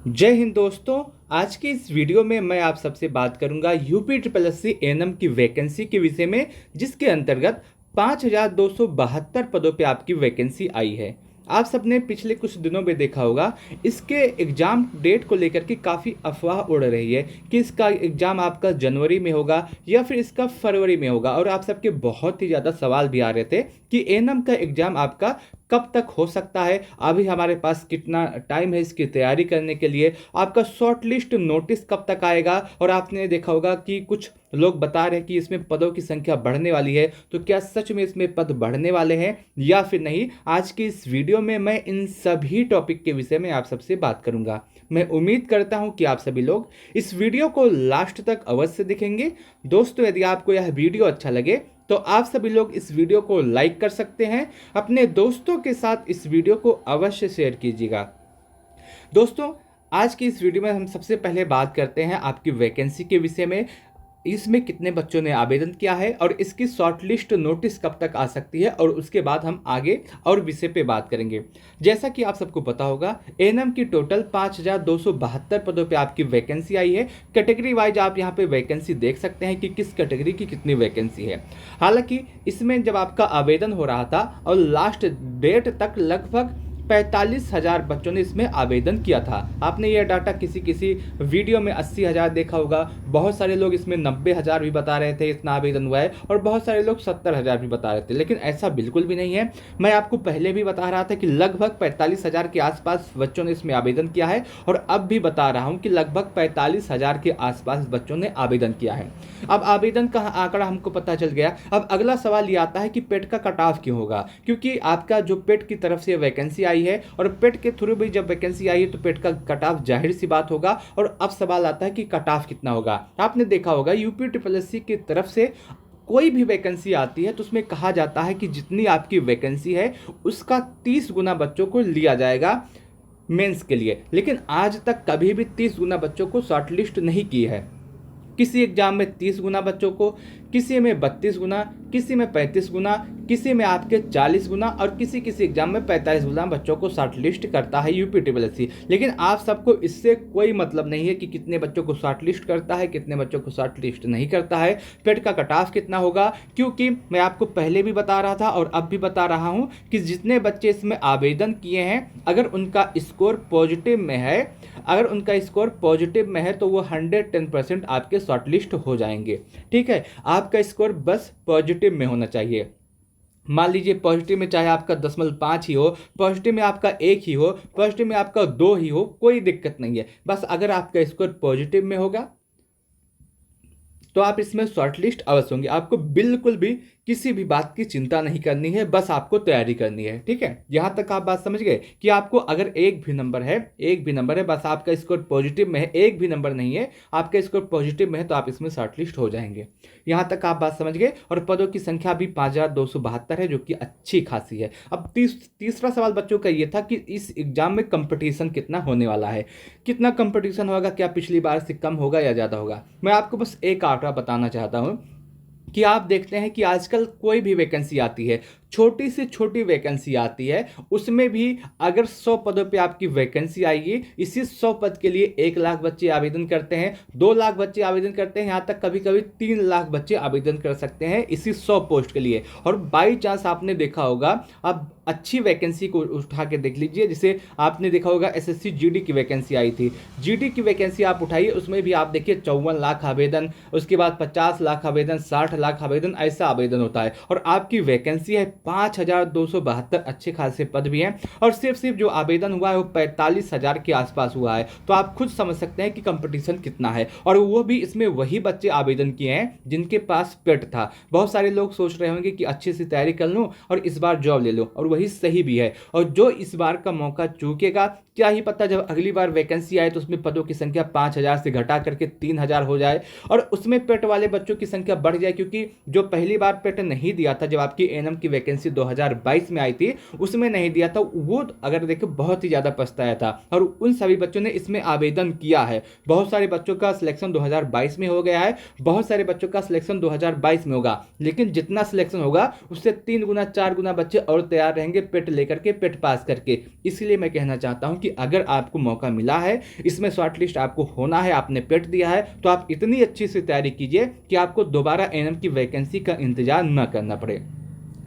जय हिंद दोस्तों। आज की इस वीडियो में मैं आप सबसे बात करूंगा UP triple S C ANM की वैकेंसी के विषय में, जिसके अंतर्गत 5272 पदों पे आपकी वैकेंसी आई है। आप सबने पिछले कुछ दिनों में देखा होगा, इसके एग्ज़ाम डेट को लेकर के काफ़ी अफवाह उड़ रही है कि इसका एग्ज़ाम आपका जनवरी में होगा या फिर इसका फरवरी में होगा। और आप सबके बहुत ही ज़्यादा सवाल भी आ रहे थे कि एएनएम का एग्ज़ाम आपका कब तक हो सकता है, अभी हमारे पास कितना टाइम है इसकी तैयारी करने के लिए, आपका शॉर्ट लिस्ट नोटिस कब तक आएगा। और आपने देखा होगा कि कुछ लोग बता रहे हैं कि इसमें पदों की संख्या बढ़ने वाली है, तो क्या सच में इसमें पद बढ़ने वाले हैं या फिर नहीं। आज की इस वीडियो में मैं इन सभी टॉपिक के विषय में आप सबसे बात करूंगा। मैं उम्मीद करता हूं कि आप सभी लोग इस वीडियो को लास्ट तक अवश्य देखेंगे। दोस्तों, यदि आपको यह वीडियो अच्छा लगे तो आप सभी लोग इस वीडियो को लाइक कर सकते हैं, अपने दोस्तों के साथ इस वीडियो को अवश्य शेयर कीजिएगा। दोस्तों, आज की इस वीडियो में हम सबसे पहले बात करते हैं आपकी वैकेंसी के विषय में। इसमें कितने बच्चों ने आवेदन किया है और इसकी शॉर्टलिस्ट नोटिस कब तक आ सकती है, और उसके बाद हम आगे और विषय पे बात करेंगे। जैसा कि आप सबको पता होगा, एएनएम की टोटल 5272 पदों पे आपकी वैकेंसी आई है। कैटेगरी वाइज आप यहाँ पे वैकेंसी देख सकते हैं कि किस कैटेगरी की कितनी वैकेंसी है। हालांकि इसमें जब आपका आवेदन हो रहा था और लास्ट डेट तक लगभग 45,000 बच्चों ने इसमें आवेदन किया था। आपने यह डाटा किसी किसी वीडियो में 80,000 देखा होगा, बहुत सारे लोग इसमें 90,000 भी बता रहे थे इतना आवेदन हुआ है, और बहुत सारे लोग 70,000 भी बता रहे थे। लेकिन ऐसा बिल्कुल भी नहीं है। मैं आपको पहले भी बता रहा था कि लगभग 45,000 के आसपास बच्चों ने इसमें आवेदन किया है, और अब भी बता रहा हूँ कि लगभग 45,000 के आसपास बच्चों ने आवेदन किया है। अब आवेदन का आंकड़ा हमको पता चल गया। अब अगला सवाल ये आता है कि पेट का कट ऑफ क्यों होगा, क्योंकि आपका जो पेट की तरफ से वैकेंसी आई है और पेट के थ्रू भी जब वैकेंसी आई है तो पेट का कट ऑफ जाहिर सी बात होगा। और अब सवाल आता है कि कट ऑफ कितना होगा। आपने देखा होगा यूपी ट्रिपल एस सी की तरफ से कोई भी वैकेंसी आती है तो उसमें कहा जाता है कि जितनी आपकी वैकेंसी है उसका 30 गुना बच्चों को लिया जाएगा मेंस के लिए। लेकिन आज तक कभी भी 30 गुना बच्चों को शॉर्टलिस्ट नहीं की है। किसी एग्जाम में 30 गुना बच्चों को, किसी में 32 गुना, किसी में 35 गुना, किसी में आपके 40 गुना, और किसी किसी एग्जाम में 45 गुना बच्चों को शॉर्ट लिस्ट करता है यूपी ट्रिपल एस सी। लेकिन आप सबको इससे कोई मतलब नहीं है कि कितने बच्चों को शॉर्ट लिस्ट करता है, कितने बच्चों को शॉर्ट लिस्ट नहीं करता है, पेट का कट ऑफ कितना होगा। क्योंकि मैं आपको पहले भी बता रहा था और अब भी बता रहा हूँ कि जितने बच्चे इसमें आवेदन किए हैं, अगर उनका स्कोर पॉजिटिव में है, तो वो 110% आपके शॉर्टलिस्ट हो जाएंगे। ठीक है, आपका स्कोर बस पॉजिटिव में होना चाहिए। मान लीजिए पॉजिटिव में चाहे आपका 0.5 ही हो, पॉजिटिव में आपका 1 ही हो, पॉजिटिव में आपका 2 ही हो, कोई दिक्कत नहीं है। बस अगर आपका स्कोर पॉजिटिव में होगा तो आप इसमें शॉर्टलिस्ट अवश्य होंगे। आपको बिल्कुल भी किसी भी बात की चिंता नहीं करनी है, बस आपको तैयारी करनी है। ठीक है, यहां तक आप बात समझ गए कि आपको अगर एक भी नंबर है, बस आपका स्कोर पॉजिटिव में है, एक भी नंबर नहीं है, आपका स्कोर पॉजिटिव में है, तो आप इसमें शॉर्टलिस्ट हो जाएंगे। यहां तक आप बात समझ गए। और पदों की संख्या भी 5272 है, जो कि अच्छी खासी है। अब तीसरा सवाल बच्चों का ये था कि इस एग्जाम में कंपटीशन कितना होने वाला है, कितना कंपटीशन होगा, क्या पिछली बार से कम होगा या ज़्यादा होगा। मैं आपको बस एक आंकड़ा बताना चाहता हूँ कि आप देखते हैं कि आजकल कोई भी वैकेंसी आती है, छोटी से छोटी वैकेंसी आती है, उसमें भी अगर 100 पदों पे आपकी वैकेंसी आएगी, इसी 100 पद के लिए 1 लाख बच्चे आवेदन करते हैं, 2 लाख बच्चे आवेदन करते हैं, यहाँ तक कभी कभी 3 लाख बच्चे आवेदन कर सकते हैं इसी 100 पोस्ट के लिए। और बाई चांस आपने देखा होगा, आप अच्छी वैकेंसी को उठा के देख लीजिए। जिसे आपने देखा होगा एसएससी जीडी की वैकेंसी आई थी, जीडी की वैकेंसी आप उठाइए, उसमें भी आप देखिए 54 लाख आवेदन, उसके बाद 50 लाख आवेदन, 60 लाख आवेदन, ऐसा आवेदन होता है। और आपकी वैकेंसी है 5272, अच्छे खासे पद भी हैं, और सिर्फ जो आवेदन हुआ है वो 45,000 के आसपास हुआ है। तो आप खुद समझ सकते हैं कि कंपटीशन कितना है। और वो भी इसमें वही बच्चे आवेदन किए हैं जिनके पास पेट था। बहुत सारे लोग सोच रहे होंगे कि अच्छे से तैयारी कर लूँ और इस बार जॉब ले लूँ, और वही सही भी है। और जो इस बार का मौका चूकेगा, क्या ही पता जब अगली बार वैकेंसी आए तो उसमें पदों की संख्या 5,000 से घटा करके 3,000 हो जाए, और उसमें पेट वाले बच्चों की संख्या बढ़ जाए। क्योंकि जो पहली बार पेट नहीं दिया था, जब आपकी एएनएम की वैकेंसी वैकेंसी 2022 में आई थी उसमें नहीं दिया था, वो अगर देखो बहुत ही ज़्यादा पछताया था। और उन सभी बच्चों ने इसमें आवेदन किया है। बहुत सारे बच्चों का सिलेक्शन 2022 में हो गया है, बहुत सारे बच्चों का सिलेक्शन 2022 में होगा, लेकिन जितना सिलेक्शन होगा उससे 3 गुना 4 गुना बच्चे और तैयार रहेंगे पेट लेकर के, पेट पास करके। इसलिए मैं कहना चाहता हूं कि अगर आपको मौका मिला है, इसमें शॉर्ट लिस्ट आपको होना है, आपने पेट दिया है, तो आप इतनी अच्छी से तैयारी कीजिए कि आपको दोबारा एएनएम की वैकेंसी का इंतजार न करना पड़े।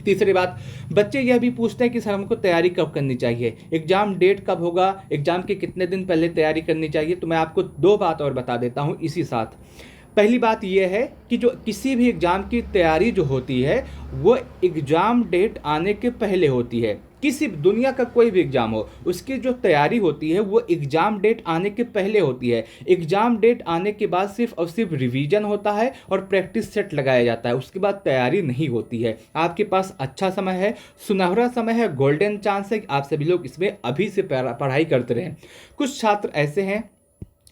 तीसरी बात, बच्चे यह भी पूछते हैं कि सर हमको तैयारी कब करनी चाहिए, एग्जाम डेट कब होगा, एग्जाम के कितने दिन पहले तैयारी करनी चाहिए। तो मैं आपको 2 बात और बता देता हूं इसी साथ। पहली बात यह है कि जो किसी भी एग्जाम की तैयारी जो होती है वो एग्जाम डेट आने के पहले होती है। किसी दुनिया का कोई भी एग्जाम हो, उसकी जो तैयारी होती है वो एग्जाम डेट आने के पहले होती है। एग्जाम डेट आने के बाद सिर्फ और सिर्फ रिवीजन होता है और प्रैक्टिस सेट लगाया जाता है, उसके बाद तैयारी नहीं होती है। आपके पास अच्छा समय है, सुनहरा समय है, गोल्डन चांस है कि आप सभी लोग इसमें अभी से पढ़ाई करते रहें। कुछ छात्र ऐसे हैं,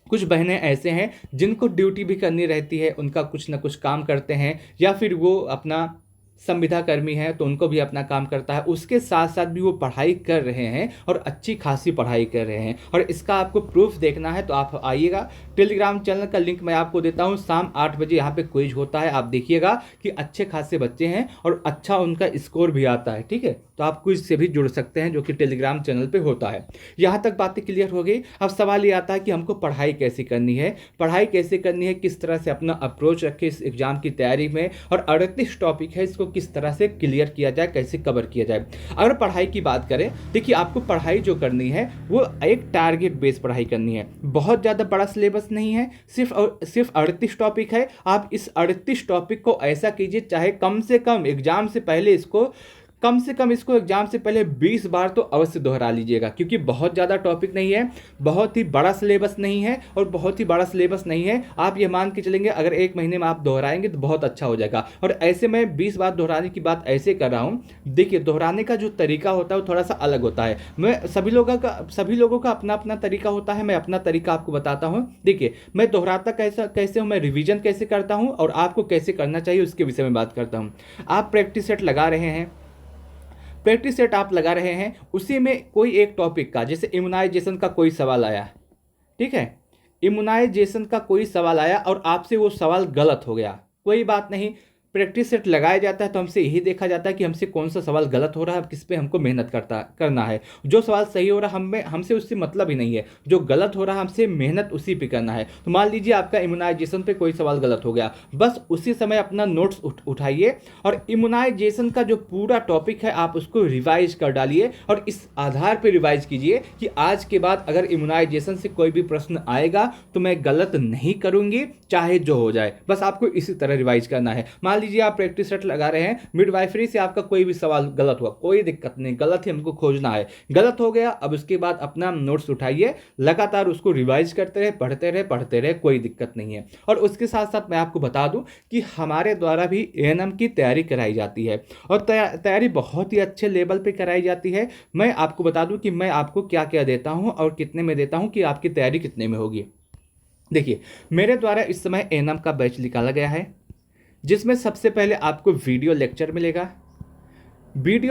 कुछ बहनें ऐसे हैं जिनको ड्यूटी भी करनी रहती है, उनका कुछ ना कुछ काम करते हैं, या फिर वो अपना संविदा कर्मी है तो उनको भी अपना काम करता है, उसके साथ साथ भी वो पढ़ाई कर रहे हैं और अच्छी खासी पढ़ाई कर रहे हैं। और इसका आपको प्रूफ देखना है तो आप आइएगा, टेलीग्राम चैनल का लिंक मैं आपको देता हूँ। शाम 8 बजे यहाँ पे क्विज होता है, आप देखिएगा कि अच्छे खासे बच्चे हैं और अच्छा उनका स्कोर भी आता है, ठीक है। तो आप क्विज से भी जुड़ सकते हैं जो कि टेलीग्राम चैनल पे होता है। यहाँ तक बातें क्लियर हो गई। अब सवाल ये आता है कि हमको पढ़ाई कैसे करनी है, पढ़ाई कैसे करनी है, किस तरह से अपना अप्रोच रखें इस एग्जाम की तैयारी में, और 38 टॉपिक है, इसको किस तरह से क्लियर किया जाए, कैसे कवर किया जाए। अगर पढ़ाई की बात करें, देखिए आपको पढ़ाई जो करनी है वो एक टारगेट बेस्ड पढ़ाई करनी है। बहुत ज़्यादा बड़ा सिलेबस नहीं है, सिर्फ 38 टॉपिक है। आप इस 38 टॉपिक को ऐसा कीजिए, चाहे कम से कम एग्जाम से पहले इसको एग्जाम से पहले 20 बार तो अवश्य दोहरा लीजिएगा, क्योंकि बहुत ज़्यादा टॉपिक नहीं है, बहुत ही बड़ा सिलेबस नहीं है, और बहुत ही बड़ा सिलेबस नहीं है। आप ये मान के चलेंगे अगर 1 महीने में आप दोहराएंगे तो बहुत अच्छा हो जाएगा। और ऐसे में 20 बार दोहराने की बात ऐसे कर रहा हूँ, देखिए दोहराने का जो तरीका होता है वो थोड़ा सा अलग होता है। मैं सभी लोगों का अपना अपना तरीका होता है, मैं अपना तरीका आपको बताता हूँ। देखिए मैं दोहराता कैसे हूँ, मैं रिविजन कैसे करता हूँ, और आपको कैसे करना चाहिए उसके विषय में बात करता हूँ। आप प्रैक्टिस सेट लगा रहे हैं, प्रैक्टिस सेट आप लगा रहे हैं, उसी में कोई एक टॉपिक का, जैसे इम्यूनाइजेशन का कोई सवाल आया, ठीक है, इम्यूनाइजेशन का कोई सवाल आया और आपसे वो सवाल गलत हो गया, कोई बात नहीं। प्रैक्टिस सेट लगाया जाता है तो हमसे यही देखा जाता है कि हमसे कौन सा सवाल गलत हो रहा है, किस पे हमको मेहनत करना है। जो सवाल सही हो रहा है हमसे उससे मतलब ही नहीं है, जो गलत हो रहा है हमसे मेहनत उसी पे करना है। तो मान लीजिए आपका इम्यूनाइजेशन पे कोई सवाल गलत हो गया, बस उसी समय अपना नोट्स उठाइए और इम्यूनाइजेशन का जो पूरा टॉपिक है आप उसको रिवाइज कर डालिए, और इस आधार पर रिवाइज कीजिए कि आज के बाद अगर इम्यूनाइजेशन से कोई भी प्रश्न आएगा तो मैं गलत नहीं करूंगी, चाहे जो हो जाए। बस आपको इसी तरह रिवाइज करना है। मान लीजिए आप प्रैक्टिस सेट लगा रहे हैं, मिडवाइफरी से आपका कोई भी सवाल गलत हुआ, कोई दिक्कत नहीं, गलत ही हमको खोजना है, गलत हो गया, अब उसके बाद अपना नोट्स उठाइए, लगातार उसको रिवाइज करते रहे, पढ़ते रहे, कोई दिक्कत नहीं है। और उसके साथ साथ मैं आपको बता दूं कि हमारे द्वारा भी एएनएम की तैयारी कराई जाती है, और तैयारी बहुत ही अच्छे लेवल पर कराई जाती है। मैं आपको बता दूं कि मैं आपको क्या क्या देता हूं और कितने में देता हूं, कि आपकी तैयारी कितने में होगी। देखिए मेरे द्वारा इस समय एएनएम का बैच निकाला गया है, जिसमें सबसे पहले आपको वीडियो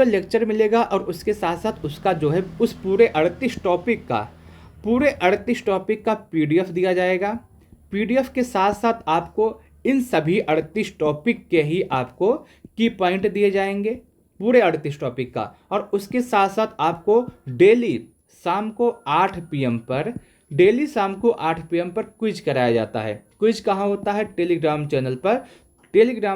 लेक्चर मिलेगा, और उसके साथ साथ उसका जो है उस पूरे 38 टॉपिक का पीडीएफ दिया जाएगा। पीडीएफ के साथ साथ आपको इन सभी 38 टॉपिक के ही आपको की पॉइंट दिए जाएंगे, पूरे 38 टॉपिक का। और उसके साथ साथ आपको डेली शाम को 8 PM पर क्विज कराया जाता है। क्विज कहाँ होता है? टेलीग्राम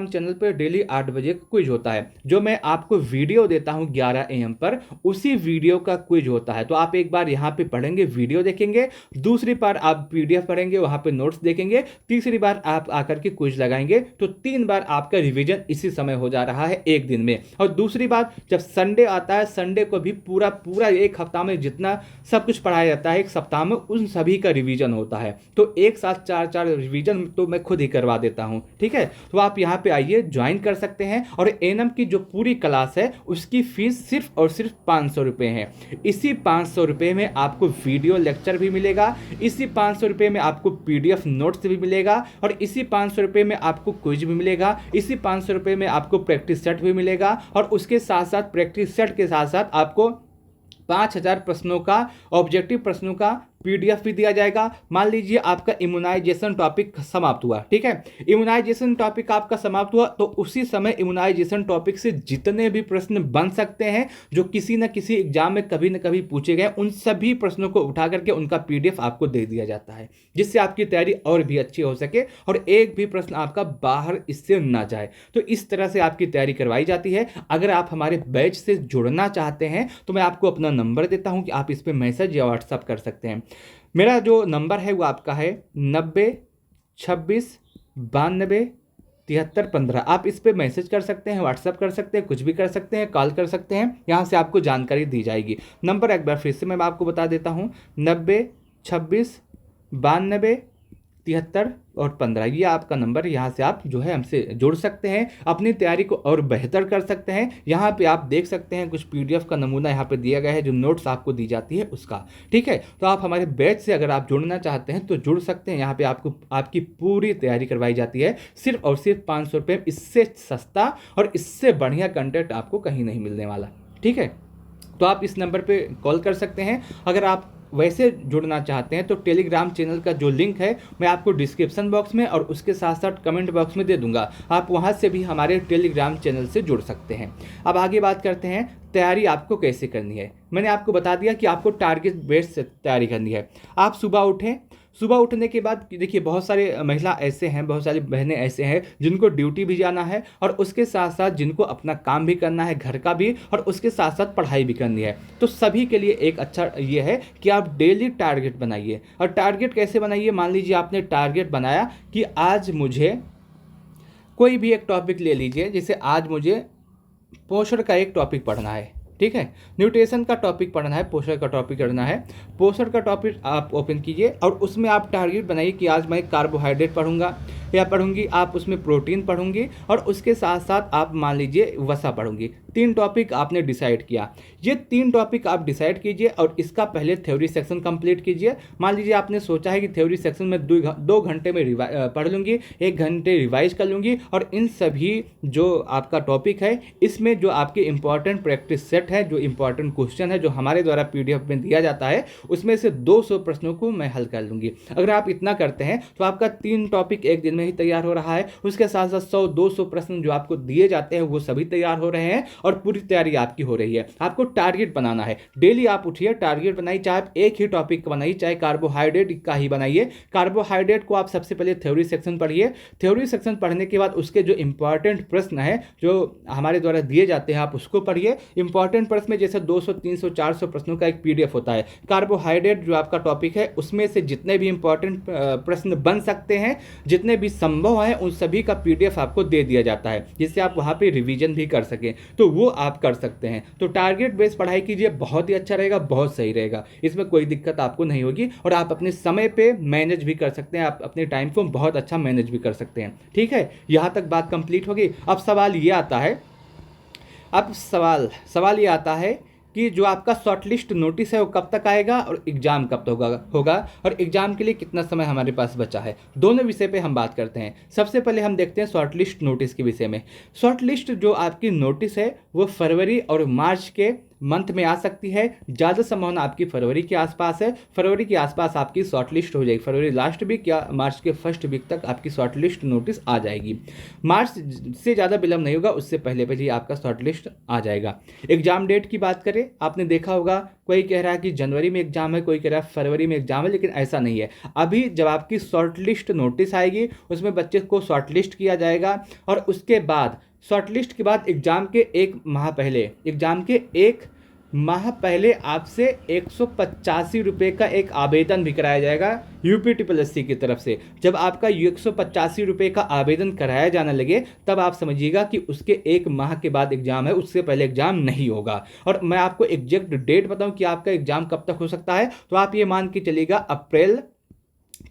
चैनल पर डेली 8 बजे क्विज होता है, जो मैं आपको वीडियो देता हूं 11 AM पर, उसी वीडियो का क्विज होता है। तो आप एक बार यहां पे पढ़ेंगे, वीडियो देखेंगे, दूसरी बार आप पीडीएफ पढ़ेंगे, वहां पे नोट्स देखेंगे, तीसरी बार आप आकर के क्विज लगाएंगे, तो 3 बार आपका रिवीजन इसी समय हो जा रहा है एक दिन में। और दूसरी बात, जब संडे आता है, संडे को भी पूरा एक हफ्ता में जितना सब कुछ पढ़ाया जाता है एक सप्ताह में, उन सभी का रिवीजन होता है। तो एक साथ 4 रिवीजन तो मैं खुद ही करवा देता हूँ, ठीक है। तो आप आप यहाँ पे आइए, ज्वाइन कर सकते हैं। और एएनएम की जो पूरी क्लास है उसकी फीस सिर्फ और सिर्फ 500 रुपये है। इसी 500 रुपये में आपको वीडियो लेक्चर भी मिलेगा, इसी 500 रुपये में आपको पीडीएफ नोट्स भी मिलेगा, और इसी 500 रुपये में आपको क्विज भी मिलेगा, इसी 500 रुपये में आपको प्रैक्टिस सेट भी मिलेगा, और उसके साथ साथ प्रैक्टिस सेट के साथ साथ आपको 5000 प्रश्नों का, ऑब्जेक्टिव प्रश्नों का पीडीएफ भी दिया जाएगा। मान लीजिए आपका इम्यूनाइजेशन टॉपिक समाप्त हुआ, ठीक है, इम्यूनाइजेशन टॉपिक आपका समाप्त हुआ, तो उसी समय इम्यूनाइजेशन टॉपिक से जितने भी प्रश्न बन सकते हैं जो किसी न किसी एग्जाम में कभी न कभी पूछे गए, उन सभी प्रश्नों को उठा करके उनका पीडीएफ आपको दे दिया जाता है, जिससे आपकी तैयारी और भी अच्छी हो सके और एक भी प्रश्न आपका बाहर इससे ना जाए। तो इस तरह से आपकी तैयारी करवाई जाती है। अगर आप हमारे बैच से जुड़ना चाहते हैं तो मैं आपको अपना नंबर देता हूं कि आप इस पर मैसेज या व्हाट्सअप कर सकते हैं। मेरा जो नंबर है वो आपका है 90 26 92 73 15। आप इस पे मैसेज कर सकते हैं, व्हाट्सअप कर सकते हैं, कुछ भी कर सकते हैं, कॉल कर सकते हैं, यहाँ से आपको जानकारी दी जाएगी। नंबर एक बार फिर से मैं आपको बता देता हूँ, 90 26 92 73 और 15, ये आपका नंबर। यहाँ से आप जो है हमसे जुड़ सकते हैं, अपनी तैयारी को और बेहतर कर सकते हैं। यहाँ पे आप देख सकते हैं कुछ पीडीएफ का नमूना यहाँ पे दिया गया है, जो नोट्स आपको दी जाती है उसका, ठीक है। तो आप हमारे बैच से अगर आप जुड़ना चाहते हैं तो जुड़ सकते हैं। यहाँ पे आपको आपकी पूरी तैयारी करवाई जाती है सिर्फ और सिर्फ 500 रुपये। इससे सस्ता और इससे बढ़िया कंटेंट आपको कहीं नहीं मिलने वाला, ठीक है। तो आप इस नंबर पर कॉल कर सकते हैं। अगर आप वैसे जुड़ना चाहते हैं तो टेलीग्राम चैनल का जो लिंक है मैं आपको डिस्क्रिप्शन बॉक्स में और उसके साथ साथ कमेंट बॉक्स में दे दूंगा, आप वहां से भी हमारे टेलीग्राम चैनल से जुड़ सकते हैं। अब आगे बात करते हैं तैयारी आपको कैसे करनी है। मैंने आपको बता दिया कि आपको टारगेट बेस्ड से तैयारी करनी है। आप सुबह उठें, सुबह उठने के बाद देखिए बहुत सारे महिला ऐसे हैं, बहुत सारी बहनें ऐसे हैं जिनको ड्यूटी भी जाना है और उसके साथ साथ जिनको अपना काम भी करना है, घर का भी, और उसके साथ साथ पढ़ाई भी करनी है। तो सभी के लिए एक अच्छा ये है कि आप डेली टारगेट बनाइए। और टारगेट कैसे बनाइए, मान लीजिए आपने टारगेट बनाया कि आज मुझे कोई भी एक टॉपिक ले लीजिए, जैसे आज मुझे पोषण का एक टॉपिक पढ़ना है, ठीक है, न्यूट्रिशन का टॉपिक पढ़ना है, पोषण का टॉपिक पढ़ना है। पोषण का टॉपिक आप ओपन कीजिए और उसमें आप टारगेट बनाइए कि आज मैं कार्बोहाइड्रेट पढ़ूंगा या पढ़ूंगी, आप उसमें प्रोटीन पढ़ूंगी और उसके साथ साथ आप मान लीजिए वसा पढ़ूंगी। 3 टॉपिक आपने डिसाइड किया। ये 3 टॉपिक आप डिसाइड कीजिए और इसका पहले थ्योरी सेक्शन कंप्लीट कीजिए। मान लीजिए आपने सोचा है कि थ्योरी सेक्शन में 2 घंटे में पढ़ लूँगी, 1 घंटे रिवाइज कर लूँगी, और इन सभी जो आपका टॉपिक है इसमें जो आपके इंपॉर्टेंट प्रैक्टिस सेट है, जो इंपॉर्टेंट क्वेश्चन है जो हमारे द्वारा पीडीएफ में दिया जाता है, उसमें से 200 प्रश्नों को मैं हल कर लूँगी। अगर आप इतना करते हैं तो आपका 3 टॉपिक एक दिन में ही तैयार हो रहा है। उसके साथ साथ 100-200 प्रश्न जो आपको दिए जाते हैं वो सभी तैयार हो रहे हैं और पूरी तैयारी आपकी हो रही है। आपको टारगेट बनाना है, डेली आप उठिए, टारगेट बनाइए, चाहे आप एक ही टॉपिक का बनाइए, चाहे कार्बोहाइड्रेट का ही बनाइए। कार्बोहाइड्रेट को आप सबसे पहले थ्योरी सेक्शन पढ़िए। थ्योरी सेक्शन पढ़ने के बाद उसके जो इंपॉर्टेंट प्रश्न है जो हमारे द्वारा दिए जाते हैं आप उसको पढ़िए। इंपॉर्टेंट प्रश्न में जैसे 200, 300, 400 प्रश्नों का एक पीडीएफ होता है। कार्बोहाइड्रेट जो आपका टॉपिक है उसमें से जितने भी इंपॉर्टेंट प्रश्न बन सकते हैं, जितने भी संभव है, उन सभी का पीडीएफ आपको दे दिया जाता है, जिससे आप वहां पे रिवीजन भी कर सकें। तो वो आप कर सकते हैं। तो टारगेट बेस्ड पढ़ाई कीजिए, बहुत ही अच्छा रहेगा, बहुत सही रहेगा, इसमें कोई दिक्कत आपको नहीं होगी और आप अपने समय पे मैनेज भी कर सकते हैं, आप अपने टाइम को बहुत अच्छा मैनेज भी कर सकते हैं, ठीक है। यहां तक बात कंप्लीट होगी। अब सवाल ये आता है, सवाल ये आता है कि जो आपका शॉर्टलिस्ट नोटिस है वो कब तक आएगा और एग्जाम कब तक होगा और एग्जाम के लिए कितना समय हमारे पास बचा है। दोनों विषय पे हम बात करते हैं। सबसे पहले हम देखते हैं शॉर्टलिस्ट नोटिस के विषय में। शॉर्टलिस्ट जो आपकी नोटिस है वो फरवरी और मार्च के मंथ में आ सकती है। ज़्यादा संभावना आपकी फरवरी के आसपास है। फरवरी के आसपास आपकी शॉर्टलिस्ट हो जाएगी। फरवरी लास्ट वीक या मार्च के फर्स्ट वीक तक आपकी शॉर्टलिस्ट नोटिस आ जाएगी। मार्च से ज़्यादा विलंब नहीं होगा, उससे पहले ही आपका शॉर्टलिस्ट आ जाएगा। एग्जाम डेट की बात करें, आपने देखा होगा कोई कह रहा है कि जनवरी में एग्जाम है, कोई कह रहा है फरवरी में एग्जाम है, लेकिन ऐसा नहीं है। अभी जब आपकी शॉर्टलिस्ट नोटिस आएगी उसमें बच्चे को शॉर्टलिस्ट किया जाएगा और उसके बाद शॉर्टलिस्ट के बाद एग्जाम के 1 माह पहले आपसे 185 रुपये का एक आवेदन भी कराया जाएगा यूपीटीपीएससी की तरफ से। जब आपका 185 रुपये का आवेदन कराया जाने लगे तब आप समझिएगा कि उसके 1 माह के बाद एग्जाम है, उससे पहले एग्जाम नहीं होगा। और मैं आपको एग्जैक्ट डेट बताऊं कि आपका एग्जाम कब तक हो सकता है, तो आप ये मान के चलिएगा अप्रैल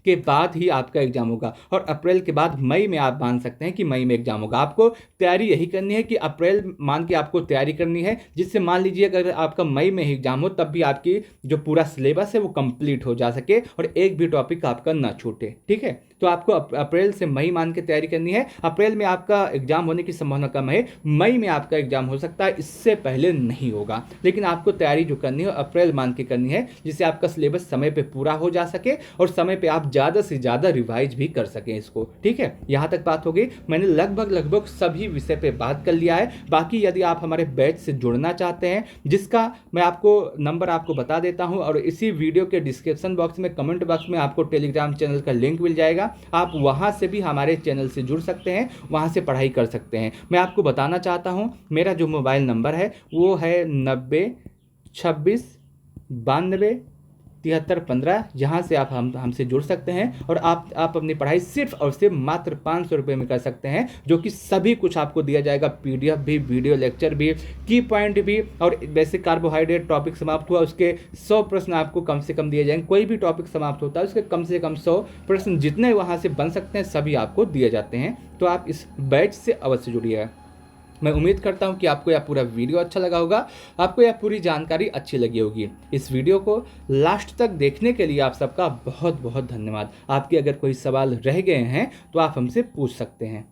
के बाद ही आपका एग्जाम होगा, और अप्रैल के बाद मई में आप मान सकते हैं कि मई में एग्जाम होगा। आपको तैयारी यही करनी है कि अप्रैल मान के आपको तैयारी करनी है, जिससे मान लीजिए अगर आपका मई में ही एग्जाम हो तब भी आपकी जो पूरा सिलेबस है वो कंप्लीट हो जा सके और एक भी टॉपिक आपका ना छूटे। ठीक है, तो आपको अप्रैल से मई मान के तैयारी करनी है। अप्रैल में आपका एग्जाम होने की संभावना कम है, मई में आपका एग्जाम हो सकता है, इससे पहले नहीं होगा। लेकिन आपको तैयारी जो करनी है अप्रैल मान के करनी है, जिससे आपका सिलेबस समय पे पूरा हो जा सके और समय पे आप ज़्यादा से ज़्यादा रिवाइज भी कर सकें इसको। ठीक है, यहाँ तक बात हो गई। मैंने लगभग सभी विषय पे बात कर लिया है। बाकी यदि आप हमारे बैच से जुड़ना चाहते हैं, जिसका मैं आपको नंबर आपको बता देता हूँ, और इसी वीडियो के डिस्क्रिप्शन बॉक्स में कमेंट बॉक्स में आपको टेलीग्राम चैनल का लिंक मिल जाएगा। आप वहाँ से भी हमारे चैनल से जुड़ सकते हैं, वहाँ से पढ़ाई कर सकते हैं। मैं आपको बताना चाहता हूँ, मेरा जो मोबाइल नंबर है वो है 90 26 92 73 15, जहाँ से आप हमसे जुड़ सकते हैं और आप अपनी पढ़ाई सिर्फ और सिर्फ मात्र 500 रुपये में कर सकते हैं, जो कि सभी कुछ आपको दिया जाएगा, PDF भी, वीडियो लेक्चर भी, की पॉइंट भी, और बेसिक कार्बोहाइड्रेट टॉपिक समाप्त हुआ उसके 100 प्रश्न आपको कम से कम दिए जाएंगे। कोई भी टॉपिक समाप्त होता है उसके कम से कम 100 प्रश्न जितने वहाँ से बन सकते हैं सभी आपको दिए जाते हैं। तो आप इस बैच से अवश्य जुड़िए। मैं उम्मीद करता हूं कि आपको यह पूरा वीडियो अच्छा लगा होगा, आपको यह पूरी जानकारी अच्छी लगी होगी। इस वीडियो को लास्ट तक देखने के लिए आप सबका बहुत बहुत धन्यवाद। आपके अगर कोई सवाल रह गए हैं तो आप हमसे पूछ सकते हैं।